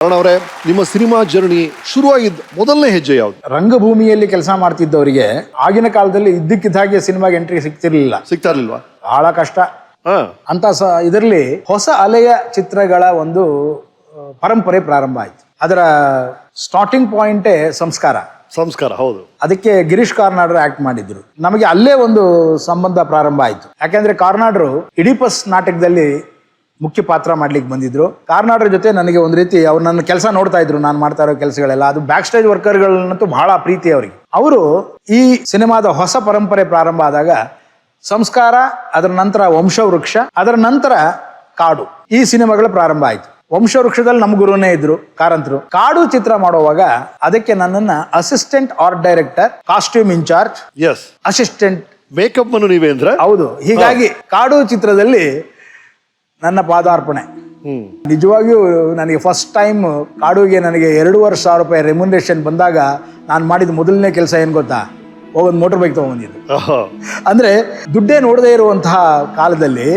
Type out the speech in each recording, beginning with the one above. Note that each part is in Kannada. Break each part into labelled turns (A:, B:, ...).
A: ಕರ್ಣ ಅವರೇ, ನಿಮ್ಮ ಸಿನಿಮಾ ಜರ್ನಿ ಶುರುವಾಗಿದ್ದ ಮೊದಲನೇ ಹೆಜ್ಜೆ ಯಾವ್ದು?
B: ರಂಗಭೂಮಿಯಲ್ಲಿ ಕೆಲಸ ಮಾಡ್ತಿದ್ದವರಿಗೆ ಆಗಿನ ಕಾಲದಲ್ಲಿ ಇದ್ದಕ್ಕಿದ್ದ ಹಾಗೆ ಸಿನಿಮಾಗೆ ಎಂಟ್ರಿ
A: ಸಿಗ್ತಾ ಇರ್ಲಿಲ್ವಾ?
B: ಬಹಳ ಕಷ್ಟ. ಅಂತ ಇದರಲ್ಲಿ ಹೊಸ ಅಲೆಯ ಚಿತ್ರಗಳ ಒಂದು ಪರಂಪರೆ ಪ್ರಾರಂಭ ಆಯ್ತು. ಅದರ ಸ್ಟಾರ್ಟಿಂಗ್ ಪಾಯಿಂಟೇ ಸಂಸ್ಕಾರ.
A: ಹೌದು.
B: ಅದಕ್ಕೆ ಗಿರೀಶ್ ಕಾರ್ನಾಡ್ರು ಆಕ್ಟ್ ಮಾಡಿದ್ರು. ನಮಗೆ ಅಲ್ಲೇ ಒಂದು ಸಂಬಂಧ ಪ್ರಾರಂಭ ಆಯ್ತು. ಯಾಕೆಂದ್ರೆ ಕಾರ್ನಾಡ್ರು ಇಡಿಪಸ್ ನಾಟಕದಲ್ಲಿ ಮುಖ್ಯ ಪಾತ್ರ ಮಾಡ್ಲಿಕ್ಕೆ ಬಂದಿದ್ರು. ಕಾರ್ನಾಡ್ರ ಜೊತೆ ನನಗೆ ಒಂದು ರೀತಿ ಅವ್ರು ನನ್ನ ಕೆಲಸ ನೋಡ್ತಾ ಇದ್ರು, ನಾನು ಮಾಡ್ತಾ ಇರೋ ಕೆಲಸಗಳೆಲ್ಲ. ಅದು ಬ್ಯಾಕ್ ಸ್ಟೇಜ್ ವರ್ಕರ್ಗಳನ್ನಂತೂ ಬಹಳ ಪ್ರೀತಿ ಅವರಿಗೆ. ಅವರು ಈ ಸಿನಿಮಾದ ಹೊಸ ಪರಂಪರೆ ಪ್ರಾರಂಭ ಆದಾಗ ಸಂಸ್ಕಾರ, ಅದರ ನಂತರ ವಂಶವೃಕ್ಷ, ಅದರ ನಂತರ ಕಾಡು, ಈ ಸಿನಿಮಾಗಳು ಪ್ರಾರಂಭ ಆಯ್ತು. ವಂಶವೃಕ್ಷದಲ್ಲಿ ನಮ್ಮ ಗುರುನೇ ಇದ್ರು ಕಾರಂತರು. ಕಾಡು ಚಿತ್ರ ಮಾಡುವಾಗ ಅದಕ್ಕೆ ನನ್ನನ್ನ assistant art director, costume incharge, assistant
A: makeup ಅನ್ನು ನೀವೇ ಅಂದ್ರೆ?
B: ಹೌದು. ಹೀಗಾಗಿ ಕಾಡು ಚಿತ್ರದಲ್ಲಿ ನನ್ನ ಪಾದಾರ್ಪಣೆ. ನಿಜವಾಗಿಯೂ ನನಗೆ ಫಸ್ಟ್ ಟೈಮ್ ಕಾಡುಗೆ ನನಗೆ 2,500 ರೂಪಾಯಿ ರೆಮ್ಯುನರೇಷನ್ ಬಂದಾಗ ನಾನು ಮಾಡಿದ ಮೊದಲನೇ ಕೆಲಸ ಏನ್ ಗೊತ್ತಾ? ಒಂದು ಮೋಟರ್ ಬೈಕ್ ತಗೊಂಡ್ಬಂದಿದ್ದು. ಅಂದ್ರೆ ದುಡ್ಡೇ ನೋಡದೇ ಇರುವಂತಹ ಕಾಲದಲ್ಲಿ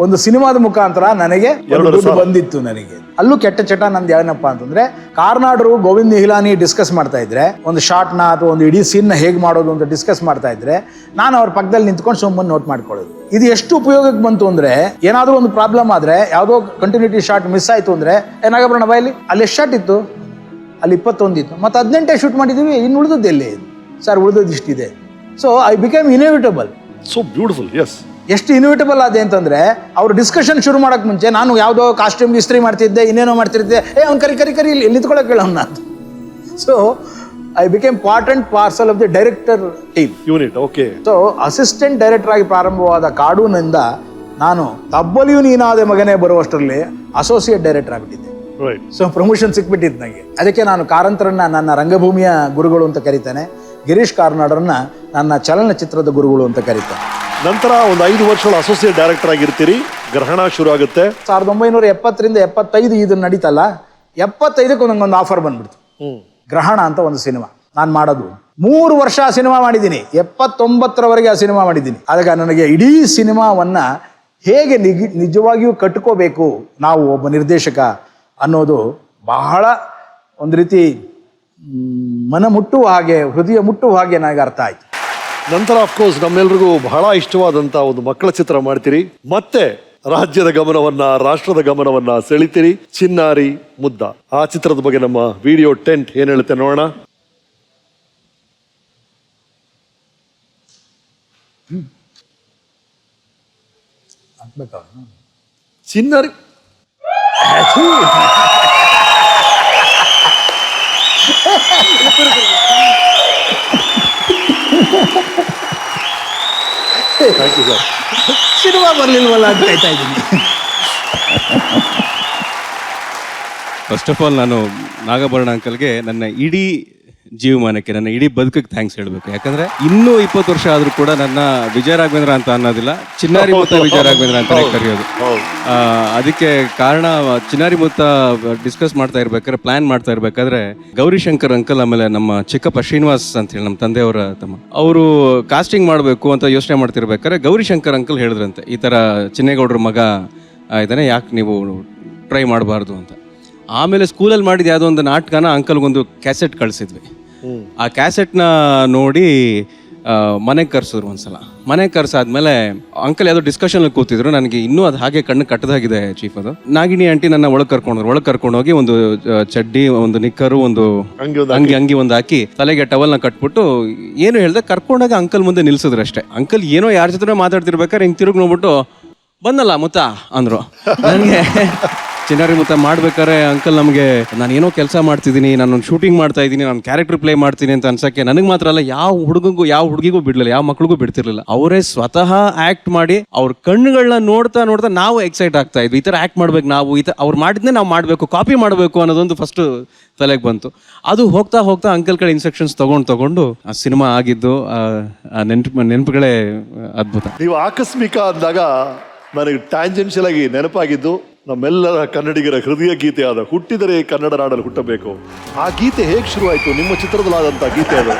B: ಒಂದು ಸಿನಿಮಾದ ಮುಖಾಂತರ ನನಗೆ ದುಡ್ಡು ಬಂದಿತ್ತು. ನನಗೆ ಅಲ್ಲೂ ಕೆಟ್ಟ ಚಟ ನಂದು ಏನಪ್ಪಾ ಅಂತಂದ್ರೆ, ಕಾರ್ನಾಡ್ರು ಗೋವಿಂದ್ ನಿಹಿಲಾನಿ ಡಿಸ್ಕಸ್ ಮಾಡ್ತಾ ಇದ್ರೆ, ಒಂದು ಶಾರ್ಟ್ನ ಅಥವಾ ಒಂದು ಇಡೀ ಸೀನ್ನ ಹೇಗೆ ಮಾಡೋದು ಅಂತ ಡಿಸ್ಕಸ್ ಮಾಡ್ತಾ ಇದ್ರೆ, ನಾನು ಅವ್ರ ಪಕ್ಕದಲ್ಲಿ ನಿಂತ್ಕೊಂಡು ಸುಮ್ಮನೆ ನೋಟ್ ಮಾಡ್ಕೊಳ್ಳೋದು. ಇದು ಎಷ್ಟು ಉಪಯೋಗಕ್ಕೆ ಬಂತು ಅಂದ್ರೆ, ಏನಾದ್ರೂ ಒಂದು ಪ್ರಾಬ್ಲಮ್ ಆದ್ರೆ, ಯಾವುದೋ ಕಂಟಿನ್ಯೂಟಿ ಶಾರ್ಟ್ ಮಿಸ್ ಆಯ್ತು ಅಂದ್ರೆ, ಏನಾಗಬರೋಣ ಬಾಯಲ್ಲಿ ಅಲ್ಲಿ ಎಷ್ಟು ಶಾರ್ಟ್ ಇತ್ತು? ಅಲ್ಲಿ 21 ಇತ್ತು. ಮತ್ತೆ 18 ಶೂಟ್ ಮಾಡಿದೀವಿ, ಇನ್ನು ಉಳಿದದ್ದು ಎಲ್ಲಿ? ಸರ್ ಉಳಿದದ್ದು ಇಷ್ಟಿದೆ. So I became inevitable.
A: So beautiful. Yes.
B: ಎಷ್ಟು ಇನ್ವಿಟಬಲ್ ಆದೆ ಅಂತಂದ್ರೆ, ಅವ್ರು ಡಿಸ್ಕಷನ್ ಶುರು ಮಾಡಕ್ ಮುಂಚೆ ನಾನು ಯಾವುದೋ ಕಾಸ್ಟ್ಯೂಮ್ ಇಸ್ತ್ರಿ ಮಾಡ್ತಿದ್ದೆ, ಇನ್ನೇನೋ ಮಾಡ್ತಿದ್ದೆ. ಅವ್ನು ಕರಿ ಇಲ್ಲಿ ನಿಂತ್ಕೊಳ್ಳೋಕೆ ಹೇಳೋಣ ಅಂತ. So I became part and parcel of the director team
A: unit. Okay.
B: So assistant director ಆಗಿ ಪ್ರಾರಂಭವಾದ ಕಾಡುನಿಂದ ನಾನು ತಬ್ಬಲಿಯೂ ನೀನಾದ ಮಗನೇ ಬರುವಷ್ಟರಲ್ಲಿ ಅಸೋಸಿಯೇಟ್ ಡೈರೆಕ್ಟರ್ ಆಗ್ಬಿಟ್ಟಿದ್ದೆ. ಸೊ ಪ್ರಮೋಷನ್ ಸಿಕ್ಬಿಟ್ಟಿದ್ದು ನನಗೆ. ಅದಕ್ಕೆ ನಾನು ಕಾರಂತರನ್ನ ನನ್ನ ರಂಗಭೂಮಿಯ ಗುರುಗಳು ಅಂತ ಕರೀತಾನೆ, ಗಿರೀಶ್ ಕಾರ್ನಾಡ್ರನ್ನ ನನ್ನ ಚಲನಚಿತ್ರದ ಗುರುಗಳು ಅಂತ ಕರೀತಾನೆ.
A: ನಂತರ ಒಂದು 5 ವರ್ಷಗಳ ಅಸೋಸಿಯೇಟ್ ಡೈರೆಕ್ಟರ್ ಆಗಿರ್ತೀರಿ. ಗ್ರಹಣ ಶುರು ಆಗುತ್ತೆ
B: 1970ರಿಂದ 75. ಇದನ್ನ ನಡೀತಲ್ಲ, 75ಕ್ಕೆ ನಂಗೊಂದು ಆಫರ್ ಬಂದ್ಬಿಡ್ತು. ಗ್ರಹಣ ಅಂತ ಒಂದು ಸಿನಿಮಾ ನಾನು ಮಾಡೋದು. 3 ವರ್ಷ ಆ ಸಿನಿಮಾ ಮಾಡಿದ್ದೀನಿ. 79ರವರೆಗೆ ಆ ಸಿನಿಮಾ ಮಾಡಿದ್ದೀನಿ. ಅದಕ್ಕೆ ನನಗೆ ಇಡೀ ಸಿನಿಮಾವನ್ನ ಹೇಗೆ ನಿಜವಾಗಿಯೂ ಕಟ್ಕೋಬೇಕು ನಾವು ಒಬ್ಬ ನಿರ್ದೇಶಕ ಅನ್ನೋದು ಬಹಳ ಒಂದು ರೀತಿ ಮನ ಮುಟ್ಟುವ ಹಾಗೆ, ಹೃದಯ ಮುಟ್ಟುವ ಹಾಗೆ ನನಗೆ ಅರ್ಥ ಆಯ್ತು.
A: ನಂತರ ಅಫ್ಕೋರ್ಸ್ ನಮ್ಮೆಲ್ರಿಗೂ ಬಹಳ ಇಷ್ಟವಾದಂತ ಒಂದು ಮಕ್ಕಳ ಚಿತ್ರ ಮಾಡ್ತೀರಿ. ಮತ್ತೆ ರಾಜ್ಯದ ಗಮನವನ್ನ, ರಾಷ್ಟ್ರದ ಗಮನವನ್ನ ಸೆಳಿತೀರಿ. ಚಿನ್ನಾರಿ ಮುದ್ದ. ಆ ಚಿತ್ರದ ಬಗ್ಗೆ ನಮ್ಮ ವಿಡಿಯೋ ಟೆಂಟ್ ಏನ್ ಹೇಳುತ್ತೆ ನೋಡೋಣ. ಚಿನ್ನಾರಿ
B: ಸಿನಿಮಾ ಬರ್ಲಿಲ್ವಲ್ಲ ಅಂತ ಕಾಯ್ತಾ ಇದ್ದೀನಿ.
C: ಫಸ್ಟ್ ಆಫ್ ಆಲ್ ನಾನು ನಾಗಭರಣ ಅಂಕಲ್ಗೆ ನನ್ನ ಇಡೀ ಜೀವಮಾನಕ್ಕೆ, ನನ್ನ ಇಡೀ ಬದುಕಿಗೆ ಥ್ಯಾಂಕ್ಸ್ ಹೇಳಬೇಕು. ಯಾಕಂದ್ರೆ ಇನ್ನೂ 20 ವರ್ಷ ಆದ್ರೂ ಕೂಡ ನನ್ನ ವಿಜಯ ರಾಘವೇಂದ್ರ ಅಂತ ಅನ್ನೋದಿಲ್ಲ, ಚಿನ್ನಾರಿ ಮುತ್ತ ವಿಜಯ ರಾಘವೇಂದ್ರ ಅಂತಾನೆ ಕರೆಯೋದು. ಅದಕ್ಕೆ ಕಾರಣ, ಚಿನ್ನಾರಿ ಮುತ್ತ ಡಿಸ್ಕಸ್ ಮಾಡ್ತಾ ಇರ್ಬೇಕಾದ್ರೆ, ಪ್ಲಾನ್ ಮಾಡ್ತಾ ಇರ್ಬೇಕಾದ್ರೆ, ಗೌರಿಶಂಕರ್ ಅಂಕಲ್, ಆಮೇಲೆ ನಮ್ಮ ಚಿಕ್ಕಪ್ಪ ಶ್ರೀನಿವಾಸ್ ಅಂತ ಹೇಳಿ ನಮ್ಮ ತಂದೆಯವರ ತಮ್ಮ, ಅವರು ಕಾಸ್ಟಿಂಗ್ ಮಾಡಬೇಕು ಅಂತ ಯೋಚನೆ ಮಾಡ್ತಿರ್ಬೇಕಾದ್ರೆ ಗೌರಿಶಂಕರ್ ಅಂಕಲ್ ಹೇಳಿದ್ರಂತೆ, ಈ ಥರ ಚಿನ್ನೇಗೌಡ್ರ ಮಗ ಇದ್ದಾನೆ, ಯಾಕೆ ನೀವು ಟ್ರೈ ಮಾಡಬಾರ್ದು ಅಂತ. ಆಮೇಲೆ ಸ್ಕೂಲಲ್ಲಿ ಮಾಡಿದ ಯಾವುದೋ ಒಂದು ನಾಟಕನ ಅಂಕಲ್ಗೊಂದು ಕ್ಯಾಸೆಟ್ ಕಳಿಸಿದ್ವಿ. ಆ ಕ್ಯಾಸೆಟ್ನ ನೋಡಿ ಮನೆಗೆ ಕರ್ಸಿದ್ರು ಒಂದ್ಸಲ. ಮನೆಗೆ ಕರ್ಸಾದ್ಮೇಲೆ ಅಂಕಲ್ ಯಾವುದೋ ಡಿಸ್ಕಷನಲ್ಲಿ ಕೂತಿದ್ರು. ನನಗೆ ಇನ್ನೂ ಅದು ಹಾಗೆ ಕಣ್ಣು ಕಟ್ಟದಾಗಿದೆ ಚೀಫ್. ಅದು ನಾಗಿಣಿ ಆಂಟಿ ನನ್ನ ಒಳಗೆ ಕರ್ಕೊಂಡೋಗಿ ಒಂದು ಚಡ್ಡಿ, ಒಂದು ನಿಕ್ಕರು, ಒಂದು ಅಂಗಿ ಒಂದು ಹಾಕಿ, ತಲೆಗೆ ಟವಲ್ನ ಕಟ್ಬಿಟ್ಟು ಏನು ಹೇಳ್ದೆ, ಕರ್ಕೊಂಡಾಗ ಅಂಕಲ್ ಮುಂದೆ ನಿಲ್ಸಿದ್ರು ಅಷ್ಟೇ. ಅಂಕಲ್ ಏನೋ ಯಾರ ಜೊತೆ ಮಾತಾಡ್ತಿರ್ಬೇಕಾದ್ರೆ ಹಿಂಗೆ ತಿರುಗಿ ನೋಡ್ಬಿಟ್ಟು, ಬಂದಲ್ಲ ಮುತ್ತ ಅಂದ್ರು. ನನಗೆ ಚಿನ್ನಾರಿ ಮುತ್ತ ಮಾಡ್ಬೇಕಾರೆ ಅಂಕಲ್ ನಮಗೆ, ನಾನು ಏನೋ ಕೆಲಸ ಮಾಡ್ತಿದ್ದೀನಿ, ನಾನು ಶೂಟಿಂಗ್ ಮಾಡ್ತಾ ಇದ್ದೀನಿ, ನಾನು ಕ್ಯಾರೆಕ್ಟರ್ ಪ್ಲೇ ಮಾಡ್ತೀನಿ ಅಂತ ಅನ್ಸಕ್ಕೆ ನನಗೆ ಮಾತ್ರ ಅಲ್ಲ, ಯಾವ ಹುಡುಗಿಗೂ ಬಿಡ್ಲಿಲ್ಲ, ಯಾವ ಮಕ್ಳಿಗೂ ಬಿಡ್ತಿರ್ಲಿಲ್ಲ. ಅವರೇ ಸ್ವತಃ ಆಕ್ಟ್ ಮಾಡಿ ಅವ್ರ ಕಣ್ಣುಗಳನ್ನ ನೋಡ್ತಾ ನಾವು ಎಕ್ಸೈಟ್ ಆಗ್ತಾ ಇದ್ವಿ. ಈ ಥರ ಆಕ್ಟ್ ಮಾಡ್ಬೇಕು ನಾವು, ಅವ್ರು ಮಾಡಿದ್ನೇ ನಾವು ಮಾಡಬೇಕು, ಕಾಪಿ ಮಾಡಬೇಕು ಅನ್ನೋದೊಂದು ಫಸ್ಟ್ ತಲೆಗೆ ಬಂತು. ಅದು ಹೋಗ್ತಾ ಅಂಕಲ್ ಕಡೆ ಇನ್ಸ್ಟ್ರಕ್ಷನ್ಸ್ ತಗೊಂಡು ಆ ಸಿನಿಮಾ ಆಗಿದ್ದು, ನೆನಪುಗಳೇ ಅದ್ಭುತ.
A: ನೀವು ಆಕಸ್ಮಿಕ ಅಂದಾಗ ನನಗೆ ಟ್ಯಾಂಜೆನ್ಷಿಯಲ್ ಆಗಿ ನೆನಪಾಗಿದ್ದು ನಮ್ಮೆಲ್ಲರ ಕನ್ನಡಿಗರ ಹೃದಯ ಗೀತೆ ಆದ ಹುಟ್ಟಿದರೆ ಕನ್ನಡ ನಾಡಲ್ಲಿ ಹುಟ್ಟಬೇಕು. ಆ ಗೀತೆ ಹೇಗೆ ಶುರುವಾಯಿತು? ನಿಮ್ಮ ಚಿತ್ರದಲ್ಲಾದಂಥ ಗೀತೆ ಅದು.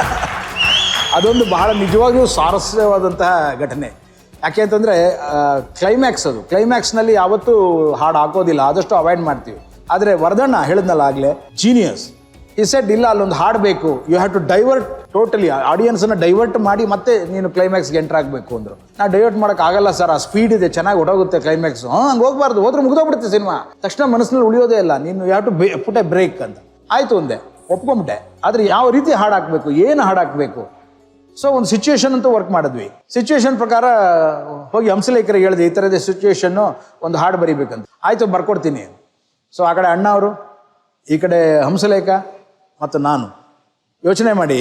B: ಅದೊಂದು ಬಹಳ ನಿಜವಾಗಿಯೂ ಸ್ವಾರಸ್ಯವಾದಂತಹ ಘಟನೆ. ಯಾಕೆ ಅಂತಂದರೆ ಕ್ಲೈಮ್ಯಾಕ್ಸ್, ಅದು ಕ್ಲೈಮ್ಯಾಕ್ಸ್ನಲ್ಲಿ ಯಾವತ್ತೂ ಹಾಡು ಹಾಕೋದಿಲ್ಲ, ಆದಷ್ಟು ಅವಾಯ್ಡ್ ಮಾಡ್ತೀವಿ. ಆದರೆ ವರದಣ್ಣ ಹೇಳಿದ್ನಲ್ಲ ಆಗಲೇ, ಜೀನಿಯಸ್. ಈ ಸೆಟ್ ಇಲ್ಲ, ಅಲ್ಲೊಂದು ಹಾಡಬೇಕು, you have to divert totally ಆಡಿಯನ್ಸನ್ನು ಡೈವರ್ಟ್ ಮಾಡಿ ಮತ್ತೆ ನೀನು ಕ್ಲೈಮ್ಯಾಕ್ಸ್ಗೆ ಎಂಟರ್ ಆಗಬೇಕು ಅಂದರು. ನಾ ಡೈವರ್ಟ್ ಮಾಡೋಕ್ಕಾಗಲ್ಲ ಸರ್, ಆ ಸ್ಪೀಡ್ ಇದೆ, ಚೆನ್ನಾಗಿ ಹೊಟ್ಟೋಗುತ್ತೆ ಕ್ಲೈಮ್ಯಾಕ್ಸು. ಹಂಗೆ ಹೋಗ್ಬಾರ್ದು, ಹೋದ್ರೆ ಮುಗಿದೋಗ್ಬಿಡುತ್ತೆ ಸಿನಿಮಾ. ತಕ್ಷಣ ಮನಸ್ಸಿನಲ್ಲಿ ಉಳಿಯೋದೇ ಇಲ್ಲ, ನೀನು you have to put a break ಅಂತ. ಆಯಿತು ಒಂದೇ ಒಪ್ಕೊಂಬಿಟ್ಟೆ. ಆದರೆ ಯಾವ ರೀತಿ ಹಾಡು ಹಾಕಬೇಕು, ಏನು ಹಾಡು ಹಾಕಬೇಕು, ಸೊ ಒಂದು ಸಿಚುವೇಶನ್ ಅಂತೂ ವರ್ಕ್ ಮಾಡಿದ್ವಿ. ಸಿಚುವೇಶನ್ ಪ್ರಕಾರ ಹೋಗಿ ಹಂಸಲೇಖರಿಗೆ ಹೇಳಿದೆ, ಈ ಥರದ ಸಿಚುವೇಶನ್ನು ಒಂದು ಹಾಡು ಬರೀಬೇಕಂತ. ಆಯಿತು ಬರ್ಕೊಡ್ತೀನಿ. ಸೊ ಆ ಕಡೆ ಅಣ್ಣ ಅವರು, ಈ ಕಡೆ ಹಂಸಲೇಖ ಮತ್ತು ನಾನು ಯೋಚನೆ ಮಾಡಿ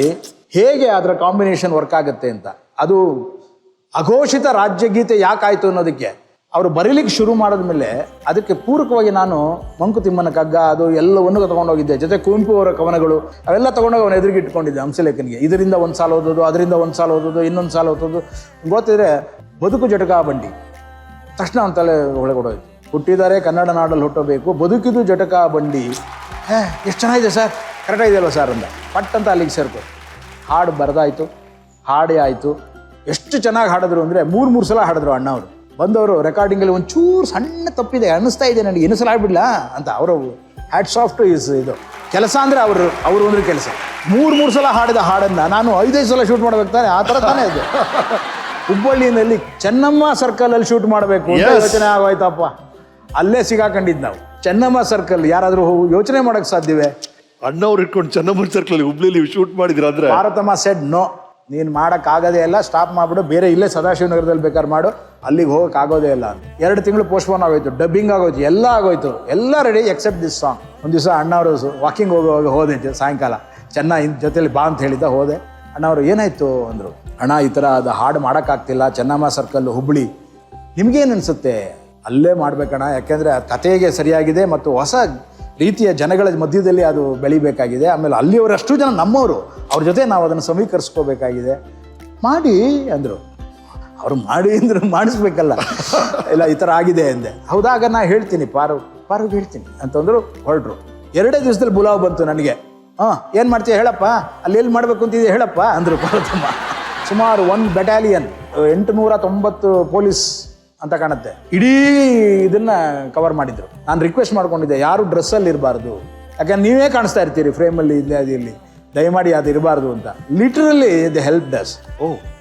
B: ಹೇಗೆ ಅದರ ಕಾಂಬಿನೇಷನ್ ವರ್ಕ್ ಆಗುತ್ತೆ ಅಂತ. ಅದು ಅಘೋಷಿತ ರಾಜ್ಯಗೀತೆ ಯಾಕಾಯಿತು ಅನ್ನೋದಕ್ಕೆ ಅವರು ಬರೀಲಿಕ್ಕೆ ಶುರು ಮಾಡಿದ್ಮೇಲೆ ಅದಕ್ಕೆ ಪೂರಕವಾಗಿ ನಾನು ಮಂಕುತಿಮ್ಮನ ಕಗ್ಗ ಅದು ಎಲ್ಲವನ್ನು ತೊಗೊಂಡೋಗಿದ್ದೆ. ಜೊತೆ ಕುವೆಂಪು ಅವರ ಕವನಗಳು ಅವೆಲ್ಲ ತೊಗೊಂಡೋಗಿ ಅವನ ಎದುರಿಗೆ ಇಟ್ಕೊಂಡಿದ್ದೆ ಹಂಸಲೇಖನಿಗೆ. ಇದರಿಂದ ಒಂದು ಸಾಲ ಓದೋದು, ಅದರಿಂದ ಒಂದು ಸಾಲ ಓದೋದು, ಇನ್ನೊಂದು ಸಾಲ ಓದೋದು. ಗೊತ್ತಿದ್ರೆ ಬದುಕು ಜಟಕಾ ಬಂಡಿ ತಕ್ಷಣ ಅವನ ತಲೆ ಒಳಗೊಡೋಯ್ತು. ಹುಟ್ಟಿದ್ದಾರೆ ಕನ್ನಡ ನಾಡಲ್ಲಿ ಹುಟ್ಟಬೇಕು, ಬದುಕಿದು ಜಟಕಾ ಬಂಡಿ. ಎಷ್ಟು ಚೆನ್ನಾಗಿದೆ ಸರ್, ಕರೆಕ್ಟಾಗಿದೆಯಲ್ವ ಸರ್ ಅಂದ. ಪಟ್ ಅಂತ ಅಲ್ಲಿಗೆ ಸೇರ್ಕೊ. ಹಾಡು ಬರೆದಾಯಿತು, ಹಾಡೇ ಆಯಿತು. ಎಷ್ಟು ಚೆನ್ನಾಗಿ ಹಾಡಿದ್ರು ಅಂದರೆ ಮೂರು ಸಲ ಹಾಡಿದ್ರು ಅಣ್ಣ ಅವರು. ಬಂದವರು ರೆಕಾರ್ಡಿಂಗಲ್ಲಿ ಒಂಚೂರು ಸಣ್ಣ ತಪ್ಪಿದೆ ಅನ್ನಿಸ್ತಾ ಇದೆ ನನಗೆ, ಇನ್ನೂ ಸಲ ಆಗ್ಬಿಡ್ಲಾ ಅಂತ. ಅವರು ಹ್ಯಾಟ್ಸ್ ಆಫ್ ಟು ಇಸ್ ಇದು ಕೆಲಸ ಅಂದರೆ ಅವರು ಅಂದ್ರೆ ಕೆಲಸ. ಮೂರು ಸಲ ಹಾಡಿದ ಹಾಡನ್ನು ನಾನು 5 ಸಲ ಶೂಟ್ ಮಾಡ್ಬೇಕು ತಾನೆ, ಆ ಥರ ತಾನೇ ಇದು. ಹುಬ್ಬಳ್ಳಿನಲ್ಲಿ ಚೆನ್ನಮ್ಮ ಸರ್ಕಲಲ್ಲಿ ಶೂಟ್ ಮಾಡಬೇಕು ಅಂತ ಯೋಚನೆ ಆಗೋಯ್ತಪ್ಪ. ಅಲ್ಲೇ ಸಿಗಾಕೊಂಡಿದ್ದು ನಾವು. ಚೆನ್ನಮ್ಮ ಸರ್ಕಲ್ ಯಾರಾದರೂ ಯೋಚನೆ ಮಾಡೋಕ್ಕೆ ಸಾಧ್ಯವೇ?
A: ಅಣ್ಣವ್ರು ಇಟ್ಕೊಂಡು ಚೆನ್ನಮ್ಮ ಸರ್ಕಲ್ ಹುಬ್ಳಿಲಿ ಶೂಟ್ ಮಾಡಿದ್ರ ಅಂದ್ರೆ
B: ಭಾರತಮ್ಮ ಸೆಡ್ ನೋ, ನೀನು ಮಾಡೋಕ್ಕಾಗೋದೇ ಇಲ್ಲ, ಸ್ಟಾಪ್ ಮಾಡಿಬಿಡು, ಬೇರೆ ಇಲ್ಲೇ ಸದಾಶಿವನಗರದಲ್ಲಿ ಬೇಕಾದ್ರೆ ಮಾಡು, ಅಲ್ಲಿಗೆ ಹೋಗೋಕ್ಕಾಗೋದೇ ಇಲ್ಲ ಅಂತ. 2 ತಿಂಗಳು ಪೋಸ್ಟ್ಪೋನ್ ಆಗೋಯ್ತು, ಡಬ್ಬಿಂಗ್ ಆಗೋಯ್ತು, ಎಲ್ಲ ಆಗೋಯ್ತು, ಎಲ್ಲ ರೆಡಿ ಎಕ್ಸೆಪ್ಟ್ ದಿಸ್ ಸಾಂಗ್. ಒಂದು ದಿವಸ ಅಣ್ಣವರು ವಾಕಿಂಗ್ ಹೋಗುವಾಗ ಹೋದೆ ಸಾಯಂಕಾಲ, ಚೆನ್ನ ಜೊತೆಲಿ ಬಾ ಅಂತ ಹೇಳಿದ್ದ ಹೋದೆ. ಅಣ್ಣವರು ಏನಾಯಿತು ಅಂದರು. ಅಣ್ಣ ಈ ಥರ ಅದು ಹಾಡು ಮಾಡೋಕ್ಕಾಗ್ತಿಲ್ಲ, ಚೆನ್ನಮ್ಮ ಸರ್ಕಲ್ ಹುಬ್ಳಿ, ನಿಮಗೇನು ಅನಿಸುತ್ತೆ? ಅಲ್ಲೇ ಮಾಡಬೇಕಣ್ಣ, ಯಾಕೆಂದರೆ ಕಥೆಗೆ ಸರಿಯಾಗಿದೆ ಮತ್ತು ಹೊಸ ರೀತಿಯ ಜನಗಳ ಮಧ್ಯದಲ್ಲಿ ಅದು ಬೆಳಿಬೇಕಾಗಿದೆ. ಆಮೇಲೆ ಅಲ್ಲಿಯವರಷ್ಟು ಜನ ನಮ್ಮವರು, ಅವ್ರ ಜೊತೆ ನಾವು ಅದನ್ನು ಸಮೀಕರಿಸ್ಕೋಬೇಕಾಗಿದೆ, ಮಾಡಿ ಅಂದರು. ಅವರು ಮಾಡಿ ಅಂದರು, ಮಾಡಿಸ್ಬೇಕಲ್ಲ. ಇಲ್ಲ ಈ ಥರ ಆಗಿದೆ ಅಂದೆ. ಹೌದಾಗ ನಾ ಹೇಳ್ತೀನಿ, ಪಾರುಗೆ ಹೇಳ್ತೀನಿ ಅಂತಂದರು. ಹೊರಟ್ರು. 2 ದಿವಸದಲ್ಲಿ ಬುಲಾವ್ ಬಂತು ನನಗೆ. ಏನು ಮಾಡ್ತೀಯ ಹೇಳಪ್ಪ, ಅಲ್ಲಿ ಎಲ್ಲಿ ಮಾಡಬೇಕು ಅಂತಿದೆ ಹೇಳಪ್ಪ ಅಂದರು ಪಾರ್ವತಮ್ಮ. ಸುಮಾರು 1 ಬೆಟಾಲಿಯನ್ 890 ಪೊಲೀಸ್ ಅಂತ ಕಾಣುತ್ತೆ, ಇಡೀ ಇದನ್ನು ಕವರ್ ಮಾಡಿದ್ರು. ನಾನು ರಿಕ್ವೆಸ್ಟ್ ಮಾಡ್ಕೊಂಡಿದ್ದೆ, ಯಾರು ಡ್ರೆಸ್ಸಲ್ಲಿ ಇರಬಾರ್ದು, ಯಾಕಂದ್ರೆ ನೀವೇ ಕಾಣಿಸ್ತಾ ಇರ್ತೀರಿ ಫ್ರೇಮಲ್ಲಿ, ಇಲ್ಲಿ ದಯಮಾಡಿ ಅದು ಇರಬಾರ್ದು ಅಂತ. Literally they help does.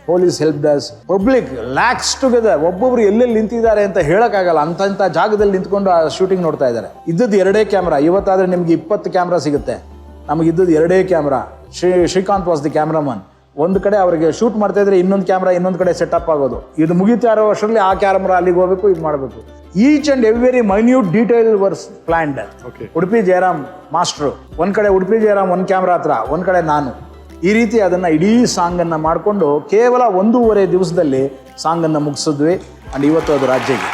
B: Police help does. Public lacks together, ಒಬ್ಬೊಬ್ರು ಎಲ್ಲೆಲ್ಲಿ ನಿಂತಿದ್ದಾರೆ ಅಂತ ಹೇಳೋಕ್ಕಾಗಲ್ಲ, ಅಂಥ ಜಾಗದಲ್ಲಿ ನಿಂತ್ಕೊಂಡು ಆ ಶೂಟಿಂಗ್ ನೋಡ್ತಾ ಇದ್ದಾರೆ. ಇದ್ದದ್ದು 2 ಕ್ಯಾಮ್ರಾ. ಇವತ್ತಾದರೆ ನಿಮ್ಗೆ 20 ಕ್ಯಾಮ್ರಾ ಸಿಗುತ್ತೆ, ನಮಗಿದ್ದದ್ದು 2 camera. Srikanth was the cameraman. ಒಂದು ಕಡೆ ಅವರಿಗೆ ಶೂಟ್ ಮಾಡ್ತಾ ಇದ್ರೆ ಇನ್ನೊಂದು ಕ್ಯಾಮ್ರಾ ಇನ್ನೊಂದು ಕಡೆ ಸೆಟಪ್ ಆಗೋದು. ಇದು ಮುಗಿತಾ ಇರೋ ವರ್ಷದಲ್ಲಿ ಆ ಕ್ಯಾಮ್ರಾ ಅಲ್ಲಿಗೆ ಹೋಗಬೇಕು, ಇದು ಮಾಡಬೇಕು. Each and every minute detail was planned. Udupi Jayaram master ಒಂದು ಕಡೆ, ಉಡುಪಿ ಜಯರಾಮ್ ಒಂದು ಕ್ಯಾಮ್ರಾ ಹತ್ರ, ಒಂದು ಕಡೆ ನಾನು. ಈ ರೀತಿ ಅದನ್ನು ಇಡೀ ಸಾಂಗನ್ನು ಮಾಡಿಕೊಂಡು ಕೇವಲ 1.5 ದಿವಸದಲ್ಲಿ ಸಾಂಗನ್ನು ಮುಗಿಸಿದ್ವಿ. ಆ್ಯಂಡ್ ಇವತ್ತು ಅದು ರಾಜ್ಯಕ್ಕೆ